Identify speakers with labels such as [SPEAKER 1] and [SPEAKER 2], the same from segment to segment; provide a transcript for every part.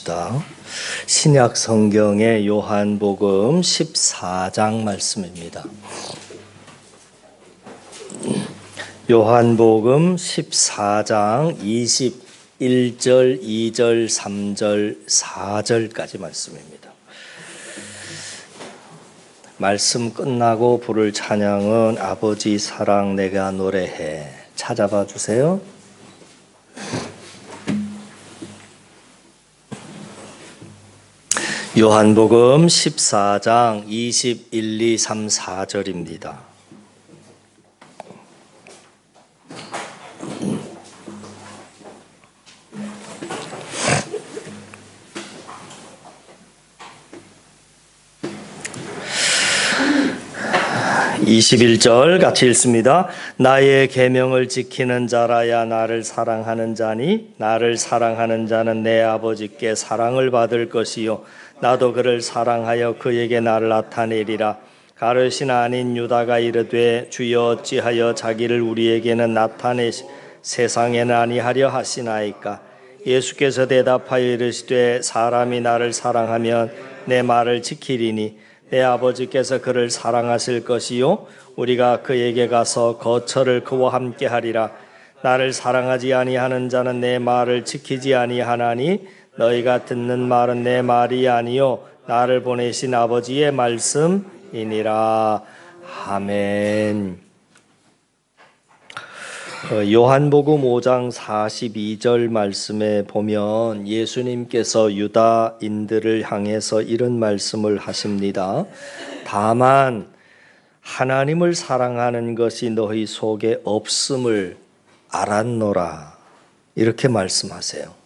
[SPEAKER 1] 봅시다. 신약 성경의 요한복음 14장 말씀입니다. 요한복음 14장 21절, 2절, 3절, 4절까지 말씀입니다. 말씀 끝나고 부를 찬양은 아버지 사랑 내가 노래해. 찾아봐 주세요. 요한복음 14장 21, 2, 3, 4절입니다. (21절) 같이 읽습니다. 나의 계명을 지키는 자라야 나를 사랑하는 자니 나를 사랑하는 자는 내 아버지께 사랑을 받을 것이요 나도 그를 사랑하여 그에게 나를 나타내리라. 가룟이 아닌 유다가 이르되 주여 어찌하여 자기를 우리에게는 나타내시 세상에는 아니하려 하시나이까. 예수께서 대답하여 이르시되 사람이 나를 사랑하면 내 말을 지키리니 내 아버지께서 그를 사랑하실 것이요 우리가 그에게 가서 거처를 그와 함께 하리라. 나를 사랑하지 아니하는 자는 내 말을 지키지 아니하나니 너희가 듣는 말은 내 말이 아니요 나를 보내신 아버지의 말씀이니라. 아멘. 요한복음 5장 42절 말씀에 보면 예수님께서 유다인들을 향해서 이런 말씀을 하십니다. 다만 하나님을 사랑하는 것이 너희 속에 없음을 알았노라. 이렇게 말씀하세요.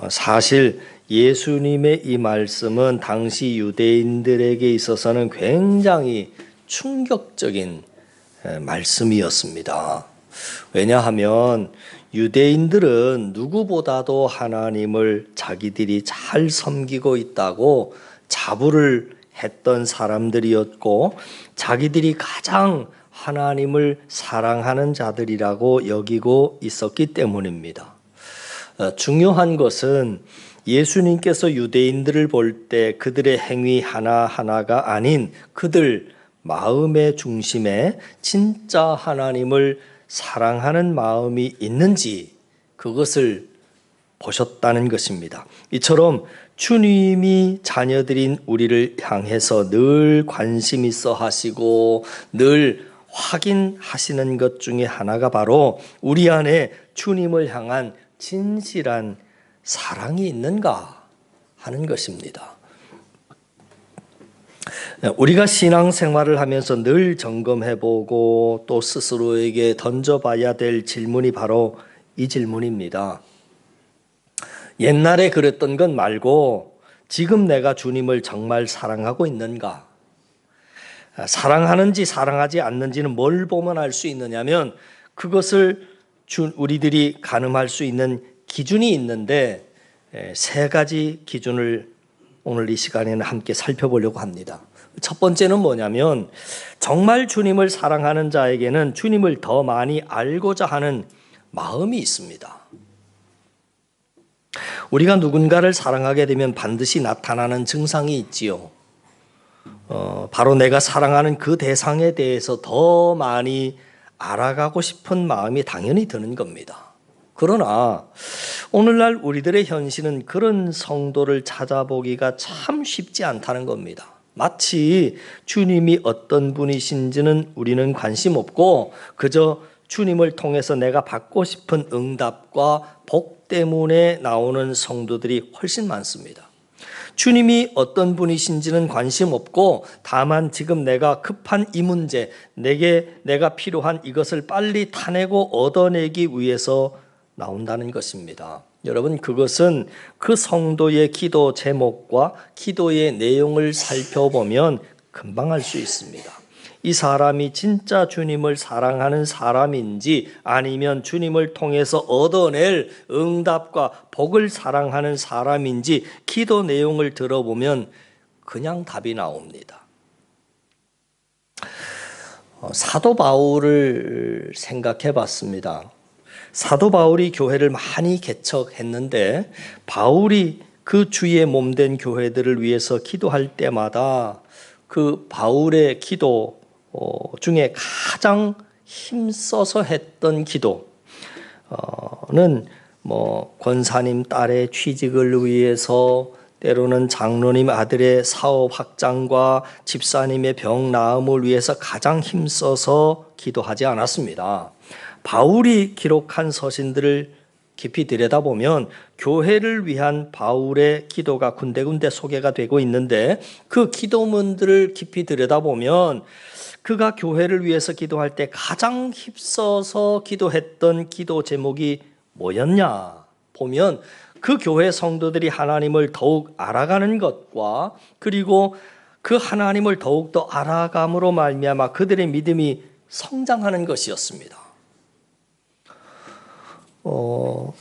[SPEAKER 1] 사실 예수님의 이 말씀은 당시 유대인들에게 있어서는 굉장히 충격적인 말씀이었습니다. 왜냐하면 유대인들은 누구보다도 하나님을 자기들이 잘 섬기고 있다고 자부를 했던 사람들이었고 자기들이 가장 하나님을 사랑하는 자들이라고 여기고 있었기 때문입니다. 중요한 것은 예수님께서 유대인들을 볼 때 그들의 행위 하나하나가 아닌 그들 마음의 중심에 진짜 하나님을 사랑하는 마음이 있는지 그것을 보셨다는 것입니다. 이처럼 주님이 자녀들인 우리를 향해서 늘 관심 있어 하시고 늘 확인하시는 것 중에 하나가 바로 우리 안에 주님을 향한 진실한 사랑이 있는가 하는 것입니다. 우리가 신앙생활을 하면서 늘 점검해보고 또 스스로에게 던져봐야 될 질문이 바로 이 질문입니다. 옛날에 그랬던 것 말고 지금 내가 주님을 정말 사랑하고 있는가? 사랑하는지 사랑하지 않는지는 뭘 보면 알 수 있느냐면 그것을 우리들이 가늠할 수 있는 기준이 있는데 세 가지 기준을 오늘 이 시간에는 함께 살펴보려고 합니다. 첫 번째는 뭐냐면 정말 주님을 사랑하는 자에게는 주님을 더 많이 알고자 하는 마음이 있습니다. 우리가 누군가를 사랑하게 되면 반드시 나타나는 증상이 있지요. 바로 내가 사랑하는 그 대상에 대해서 더 많이 알아가고 싶은 마음이 당연히 드는 겁니다. 그러나 오늘날 우리들의 현실은 그런 성도를 찾아보기가 참 쉽지 않다는 겁니다. 마치 주님이 어떤 분이신지는 우리는 관심 없고 그저 주님을 통해서 내가 받고 싶은 응답과 복 때문에 나오는 성도들이 훨씬 많습니다. 주님이 어떤 분이신지는 관심 없고 다만 지금 내가 급한 이 문제, 내가 필요한 이것을 빨리 타내고 얻어내기 위해서 나온다는 것입니다. 여러분, 그것은 그 성도의 기도 제목과 기도의 내용을 살펴보면 금방 알 수 있습니다. 이 사람이 진짜 주님을 사랑하는 사람인지 아니면 주님을 통해서 얻어낼 응답과 복을 사랑하는 사람인지 기도 내용을 들어보면 그냥 답이 나옵니다. 사도 바울을 생각해 봤습니다. 사도 바울이 교회를 많이 개척했는데 바울이 그 주의 몸된 교회들을 위해서 기도할 때마다 그 바울의 기도 중에 가장 힘써서 했던 기도는 권사님 딸의 취직을 위해서, 때로는 장로님 아들의 사업 확장과 집사님의 병 나음을 위해서 가장 힘써서 기도하지 않았습니다. 바울이 기록한 서신들을 깊이 들여다보면 교회를 위한 바울의 기도가 군데군데 소개가 되고 있는데, 그 기도문들을 깊이 들여다보면 그가 교회를 위해서 기도할 때 가장 힘써서 기도했던 기도 제목이 뭐였냐 보면, 그 교회 성도들이 하나님을 더욱 알아가는 것과, 그리고 그 하나님을 더욱더 알아감으로 말미암아 그들의 믿음이 성장하는 것이었습니다.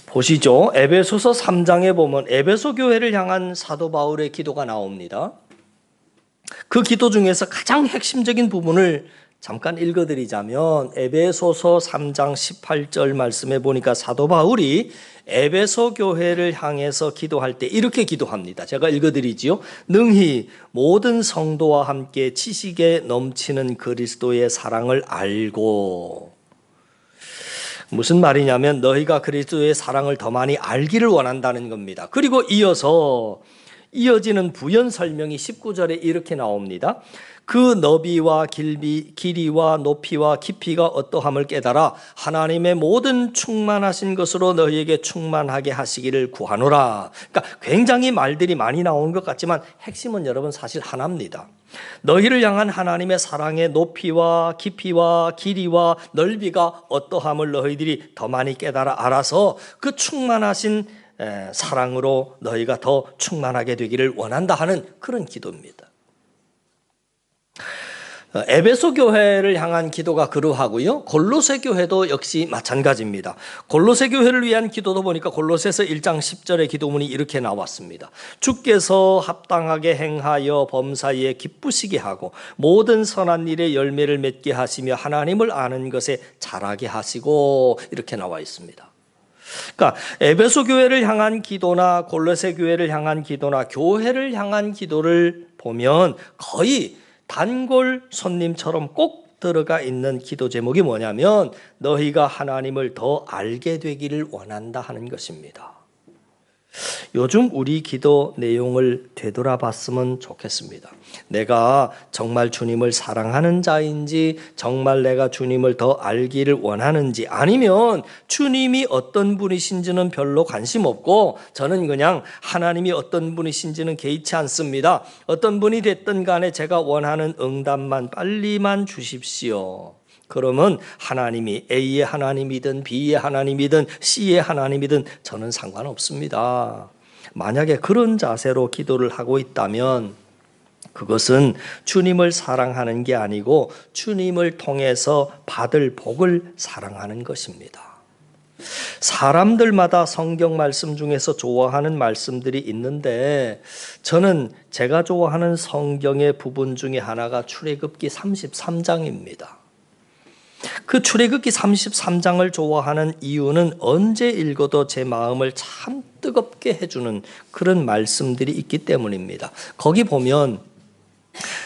[SPEAKER 1] 보시죠. 에베소서 3장에 보면 에베소 교회를 향한 사도 바울의 기도가 나옵니다. 그 기도 중에서 가장 핵심적인 부분을 잠깐 읽어드리자면, 에베소서 3장 18절 말씀에 보니까 사도 바울이 에베소 교회를 향해서 기도할 때 이렇게 기도합니다. 제가 읽어드리지요. 능히 모든 성도와 함께 지식에 넘치는 그리스도의 사랑을 알고. 무슨 말이냐면 너희가 그리스도의 사랑을 더 많이 알기를 원한다는 겁니다. 그리고 이어지는 부연 설명이 19절에 이렇게 나옵니다. 그 너비와 길이와 높이와 깊이가 어떠함을 깨달아 하나님의 모든 충만하신 것으로 너희에게 충만하게 하시기를 구하노라. 그러니까 굉장히 말들이 많이 나오는 것 같지만 핵심은 여러분 사실 하나입니다. 너희를 향한 하나님의 사랑의 높이와 깊이와 길이와 넓이가 어떠함을 너희들이 더 많이 깨달아 알아서 그 충만하신 사랑으로 너희가 더 충만하게 되기를 원한다 하는 그런 기도입니다. 에베소 교회를 향한 기도가 그러하고요. 골로새 교회도 역시 마찬가지입니다. 골로새 교회를 위한 기도도 보니까 골로새서 1장 10절의 기도문이 이렇게 나왔습니다. 주께서 합당하게 행하여 범사에 기쁘시게 하고 모든 선한 일에 열매를 맺게 하시며 하나님을 아는 것에 자라게 하시고, 이렇게 나와 있습니다. 그러니까 에베소 교회를 향한 기도나 골로새 교회를 향한 기도나 교회를 향한 기도를 보면 거의 단골 손님처럼 꼭 들어가 있는 기도 제목이 뭐냐면 너희가 하나님을 더 알게 되기를 원한다 하는 것입니다. 요즘 우리 기도 내용을 되돌아봤으면 좋겠습니다. 내가 정말 주님을 사랑하는 자인지, 정말 내가 주님을 더 알기를 원하는지, 아니면 주님이 어떤 분이신지는 별로 관심 없고 저는 그냥 하나님이 어떤 분이신지는 개의치 않습니다. 어떤 분이 됐든 간에 제가 원하는 응답만 빨리만 주십시오. 그러면 하나님이 A의 하나님이든 B의 하나님이든 C의 하나님이든 저는 상관없습니다. 만약에 그런 자세로 기도를 하고 있다면 그것은 주님을 사랑하는 게 아니고 주님을 통해서 받을 복을 사랑하는 것입니다. 사람들마다 성경 말씀 중에서 좋아하는 말씀들이 있는데, 저는 제가 좋아하는 성경의 부분 중에 하나가 출애굽기 33장입니다. 그 출애굽기 33장을 좋아하는 이유는 언제 읽어도 제 마음을 참 뜨겁게 해주는 그런 말씀들이 있기 때문입니다. 거기 보면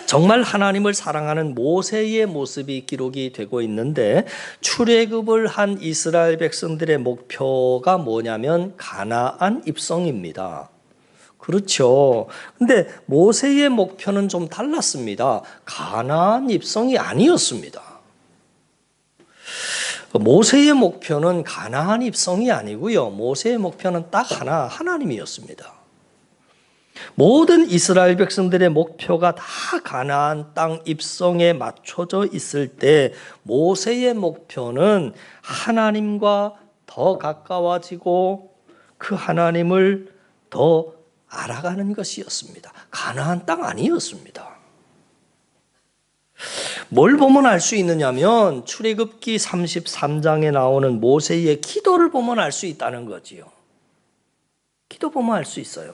[SPEAKER 1] 정말 하나님을 사랑하는 모세의 모습이 기록이 되고 있는데, 출애굽을 한 이스라엘 백성들의 목표가 뭐냐면 가나안 입성입니다. 그렇죠. 근데 모세의 목표는 좀 달랐습니다. 가나안 입성이 아니었습니다. 모세의 목표는 가나안 입성이 아니고요. 모세의 목표는 딱 하나, 하나님이었습니다. 모든 이스라엘 백성들의 목표가 다 가나안 땅 입성에 맞춰져 있을 때 모세의 목표는 하나님과 더 가까워지고 그 하나님을 더 알아가는 것이었습니다. 가나안 땅 아니었습니다. 뭘 보면 알 수 있느냐면 출애굽기 33장에 나오는 모세의 기도를 보면 알 수 있다는 거지요. 기도 보면 알 수 있어요.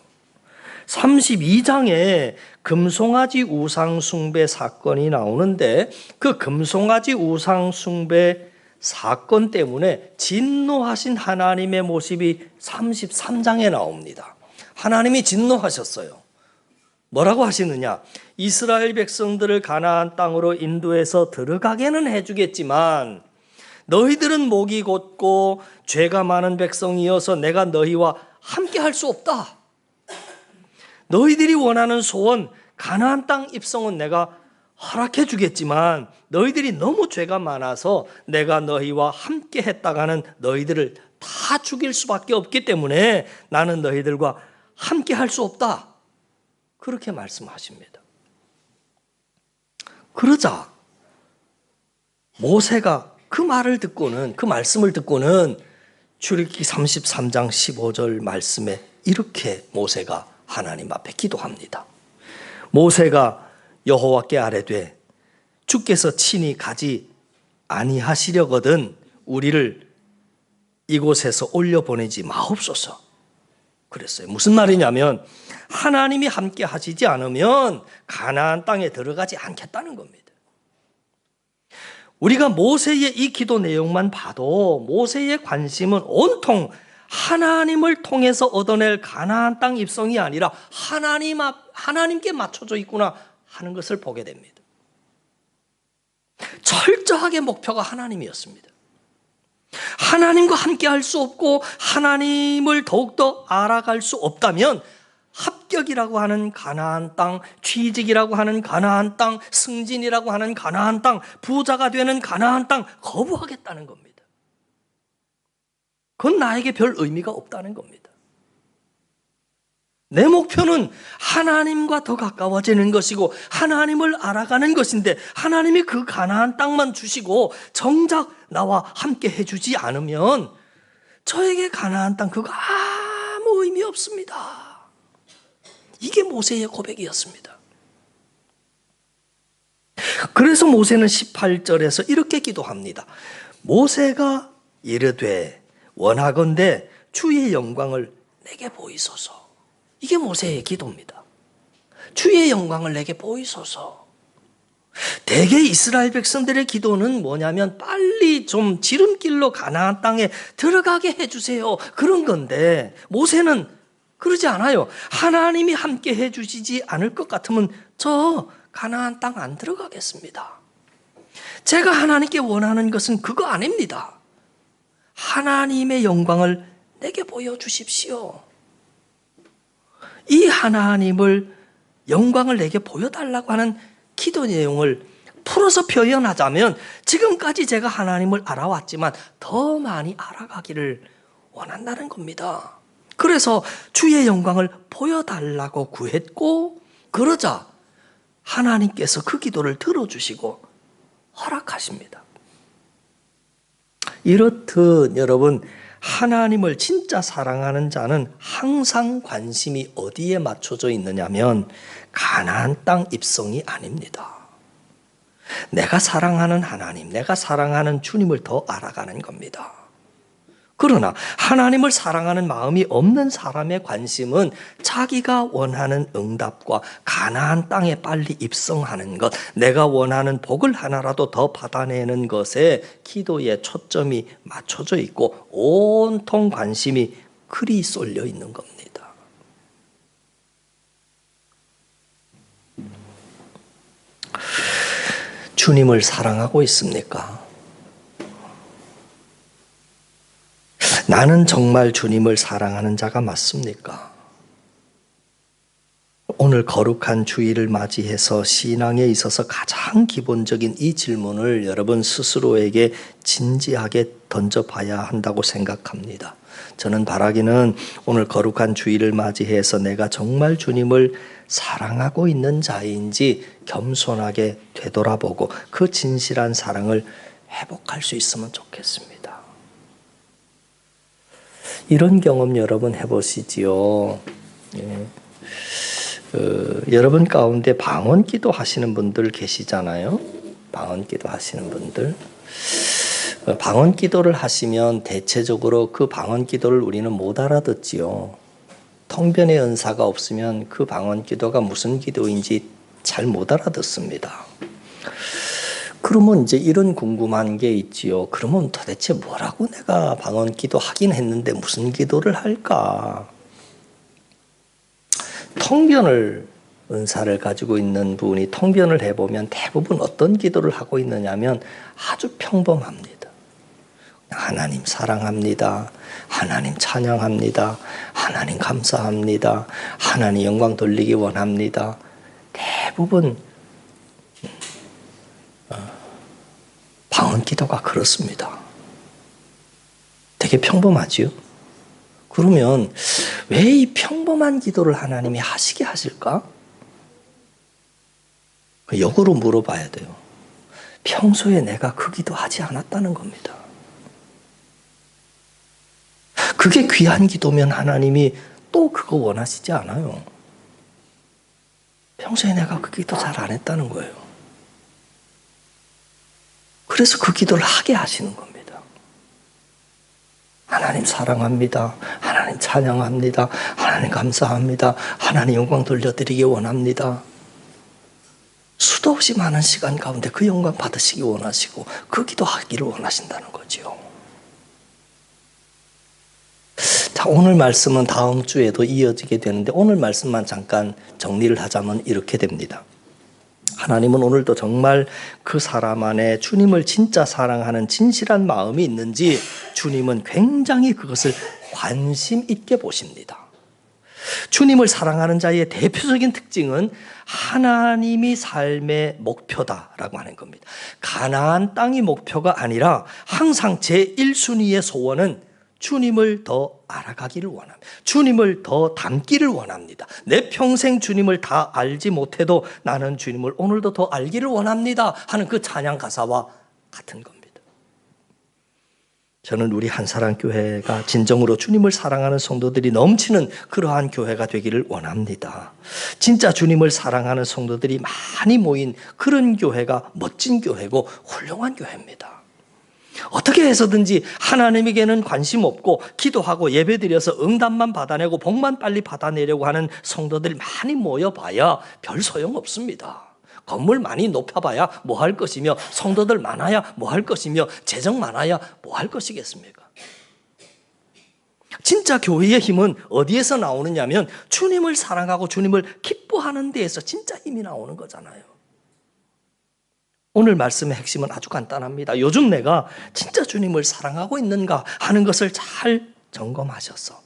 [SPEAKER 1] 32장에 금송아지 우상 숭배 사건이 나오는데 그 금송아지 우상 숭배 사건 때문에 진노하신 하나님의 모습이 33장에 나옵니다. 하나님이 진노하셨어요. 뭐라고 하시느냐? 이스라엘 백성들을 가나안 땅으로 인도해서 들어가게는 해주겠지만 너희들은 목이 곧고 죄가 많은 백성이어서 내가 너희와 함께 할 수 없다. 너희들이 원하는 소원 가나안 땅 입성은 내가 허락해 주겠지만 너희들이 너무 죄가 많아서 내가 너희와 함께 했다가는 너희들을 다 죽일 수밖에 없기 때문에 나는 너희들과 함께 할 수 없다. 그렇게 말씀하십니다. 그러자 모세가 그 말을 듣고는, 그 말씀을 듣고는 출애굽기 33장 15절 말씀에 이렇게 모세가 하나님 앞에 기도합니다. 모세가 여호와께 아뢰되 주께서 친히 가지 아니하시려거든 우리를 이곳에서 올려보내지 마옵소서. 그랬어요. 무슨 말이냐면 하나님이 함께 하시지 않으면 가나안 땅에 들어가지 않겠다는 겁니다. 우리가 모세의 이 기도 내용만 봐도 모세의 관심은 온통 하나님을 통해서 얻어낼 가나안 땅 입성이 아니라 하나님께 맞춰져 있구나 하는 것을 보게 됩니다. 철저하게 목표가 하나님이었습니다. 하나님과 함께 할 수 없고 하나님을 더욱더 알아갈 수 없다면 합격이라고 하는 가나안 땅, 취직이라고 하는 가나안 땅, 승진이라고 하는 가나안 땅, 부자가 되는 가나안 땅 거부하겠다는 겁니다. 그건 나에게 별 의미가 없다는 겁니다. 내 목표는 하나님과 더 가까워지는 것이고 하나님을 알아가는 것인데 하나님이 그 가나안 땅만 주시고 정작 나와 함께 해주지 않으면 저에게 가나안 땅 그거 아무 의미 없습니다. 이게 모세의 고백이었습니다. 그래서 모세는 18절에서 이렇게 기도합니다. 모세가 이르되 원하건대 주의 영광을 내게 보이소서. 이게 모세의 기도입니다. 주의 영광을 내게 보이소서. 대개 이스라엘 백성들의 기도는 뭐냐면 빨리 좀 지름길로 가나안 땅에 들어가게 해주세요. 그런 건데 모세는 그러지 않아요. 하나님이 함께 해주시지 않을 것 같으면 저 가나안 땅 안 들어가겠습니다. 제가 하나님께 원하는 것은 그거 아닙니다. 하나님의 영광을 내게 보여주십시오. 이 하나님을 영광을 내게 보여달라고 하는 기도 내용을 풀어서 표현하자면 지금까지 제가 하나님을 알아왔지만 더 많이 알아가기를 원한다는 겁니다. 그래서 주의 영광을 보여달라고 구했고 그러자 하나님께서 그 기도를 들어주시고 허락하십니다. 이렇듯 여러분 하나님을 진짜 사랑하는 자는 항상 관심이 어디에 맞춰져 있느냐면 가나안 땅 입성이 아닙니다. 내가 사랑하는 하나님, 내가 사랑하는 주님을 더 알아가는 겁니다. 그러나 하나님을 사랑하는 마음이 없는 사람의 관심은 자기가 원하는 응답과 가나안 땅에 빨리 입성하는 것, 내가 원하는 복을 하나라도 더 받아내는 것에 기도의 초점이 맞춰져 있고 온통 관심이 그리 쏠려 있는 겁니다. 주님을 사랑하고 있습니까? 나는 정말 주님을 사랑하는 자가 맞습니까? 오늘 거룩한 주일을 맞이해서 신앙에 있어서 가장 기본적인 이 질문을 여러분 스스로에게 진지하게 던져봐야 한다고 생각합니다. 저는 바라기는 오늘 거룩한 주일을 맞이해서 내가 정말 주님을 사랑하고 있는 자인지 겸손하게 되돌아보고 그 진실한 사랑을 회복할 수 있으면 좋겠습니다. 이런 경험 여러분 해보시지요. 예. 여러분 가운데 방언기도 하시는 분들 계시잖아요. 방언기도 하시는 분들. 방언기도를 하시면 대체적으로 그 방언기도를 우리는 못 알아듣지요. 통변의 은사가 없으면 그 방언기도가 무슨 기도인지 잘 못 알아듣습니다. 그러면 이제 이런 궁금한 게 있지요. 그러면 도대체 뭐라고 내가 방언기도 하긴 했는데 무슨 기도를 할까? 통변을 은사를 가지고 있는 분이 통변을 해보면 대부분 어떤 기도를 하고 있느냐면 아주 평범합니다. 하나님 사랑합니다. 하나님 찬양합니다. 하나님 감사합니다. 하나님 영광 돌리기 원합니다. 대부분 방언 기도가 그렇습니다. 되게 평범하지요? 그러면 왜 이 평범한 기도를 하나님이 하시게 하실까? 역으로 물어봐야 돼요. 평소에 내가 그 기도 하지 않았다는 겁니다. 그게 귀한 기도면 하나님이 또 그거 원하시지 않아요. 평소에 내가 그 기도 잘 안 했다는 거예요. 그래서 그 기도를 하게 하시는 겁니다. 하나님 사랑합니다. 하나님 찬양합니다. 하나님 감사합니다. 하나님 영광 돌려드리기 원합니다. 수도 없이 많은 시간 가운데 그 영광 받으시기 원하시고 그 기도하기를 원하신다는 거죠. 자, 오늘 말씀은 다음 주에도 이어지게 되는데 오늘 말씀만 잠깐 정리를 하자면 이렇게 됩니다. 하나님은 오늘도 정말 그 사람 안에 주님을 진짜 사랑하는 진실한 마음이 있는지 주님은 굉장히 그것을 관심 있게 보십니다. 주님을 사랑하는 자의 대표적인 특징은 하나님이 삶의 목표다라고 하는 겁니다. 가나안 땅이 목표가 아니라 항상 제1순위의 소원은 주님을 더 알아가기를 원합니다. 주님을 더 닮기를 원합니다. 내 평생 주님을 다 알지 못해도 나는 주님을 오늘도 더 알기를 원합니다 하는 그 찬양 가사와 같은 겁니다. 저는 우리 한사랑교회가 진정으로 주님을 사랑하는 성도들이 넘치는 그러한 교회가 되기를 원합니다. 진짜 주님을 사랑하는 성도들이 많이 모인 그런 교회가 멋진 교회고 훌륭한 교회입니다. 어떻게 해서든지 하나님에게는 관심 없고 기도하고 예배드려서 응답만 받아내고 복만 빨리 받아내려고 하는 성도들이 많이 모여봐야 별 소용없습니다. 건물 많이 높여봐야 뭐 할 것이며 성도들 많아야 뭐 할 것이며 재정 많아야 뭐 할 것이겠습니까? 진짜 교회의 힘은 어디에서 나오느냐면 주님을 사랑하고 주님을 기뻐하는 데에서 진짜 힘이 나오는 거잖아요. 오늘 말씀의 핵심은 아주 간단합니다. 요즘 내가 진짜 주님을 사랑하고 있는가 하는 것을 잘 점검하셔서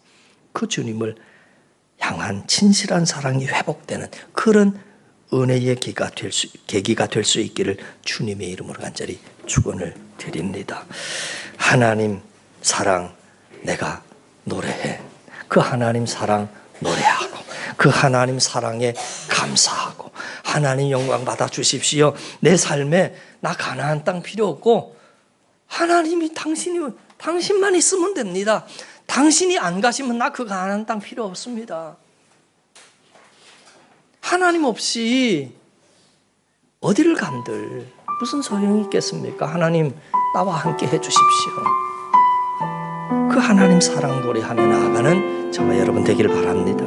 [SPEAKER 1] 그 주님을 향한 진실한 사랑이 회복되는 그런 은혜의 계기가 될 수 있기를 주님의 이름으로 간절히 축원을 드립니다. 하나님 사랑 내가 노래해. 그 하나님 사랑 노래하고 그 하나님 사랑에 감사하고 하나님 영광 받아 주십시오. 내 삶에 나 가나안 땅 필요 없고 하나님이 당신만 있으면 됩니다. 당신이 안 가시면 나 그 가나안 땅 필요 없습니다. 하나님 없이 어디를 간들 무슨 소용이 있겠습니까? 하나님 나와 함께 해주십시오. 그 하나님 사랑 노래하며 나아가는 저와 여러분 되기를 바랍니다.